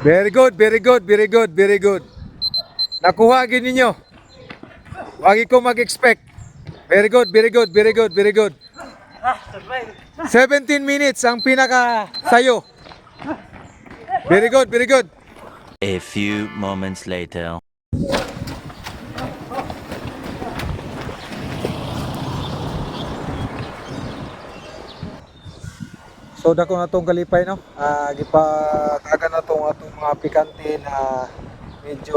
Very good, very good, very good, very good. Nakuha gid ninyo. Wagi ko mag-expect. Very good, very good, very good, very good. 17 minutes ang pinaka sayo. Very good, very good. A few moments later. So dako na tong kalipay no. Gipatagan na tong atong mga pikante na medyo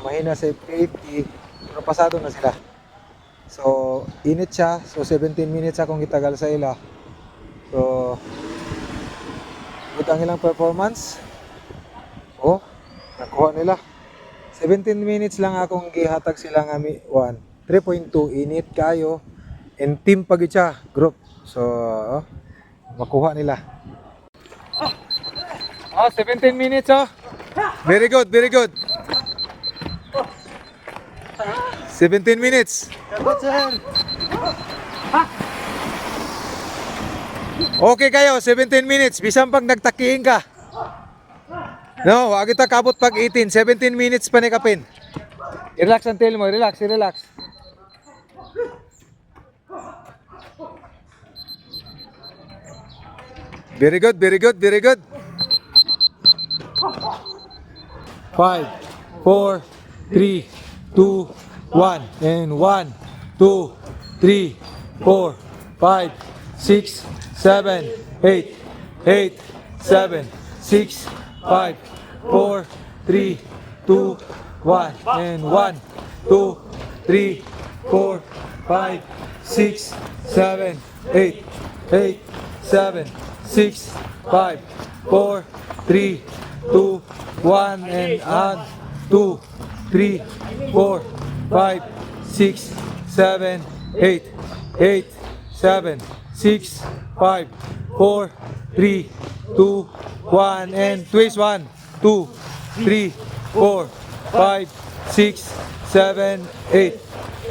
mahina sa 50 pero pasado na sila. So init siya. So 17 minutes akong gitagal sa ila. So good ang ilang performance. Oh, nakuha nila. 17 minutes lang akong gihatag sila nga 3.2 init kayo and team pagid siya, group. So makuha nila. 17 minutes oh. Very good, very good. 17 minutes. Okay kayo, 17 minutes. Bisan pag nagtakiin ka. No, wag kita kabot pag 18. 17 minutes pa ni kapin. Relax ang tail mo, relax, relax. Very good, very good, very good. 5, 4, 3, 2, 1, and 1, 2, 3, 4, 5, 6, 7, 8, 8, 7, 6, 5, 4, 3, 2, 1, and 1, 2, 3, 4, 5, 6, 7, 8, 8, 7, 6, 5, 4, 3, 2, 1, and 2, 3, 4, 5, 6, 7, 8, 8, 7, 6, 5, 4, 3, 2, 1, and twist 1, 2, 3, 4, 5, 6, 7, 8,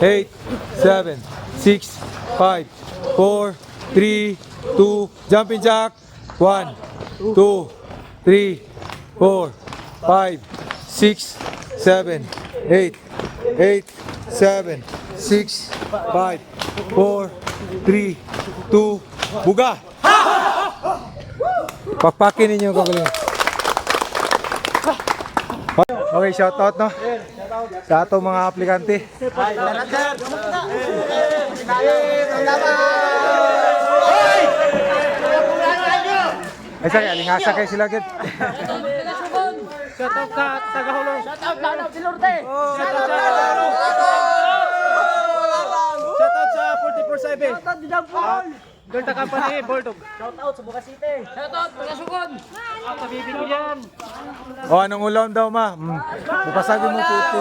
8, 7, 6, 5, 4, 3, 2, jumping jack, 1, 2, 3, 4, 5, 6, 7, 8, 8, 7, 6, 5, 4, 3, 2, buga! Pakpakin ninyo yung kagaling. Okay, shout out no? Sa atong mga aplikante. Ay, sorry, alingasa kayo sila agad. Shout out sa Tagahulong. Shout out Lanaw Silurte. Shout out sa 44/7. Shout out Dijang Paul. Delta Company, Boldog. Shout out sa Bukas City. Shout out Pagasugon. Ang pabibig ko yan. O, anong ulam daw ma? Bupasagin mo puti.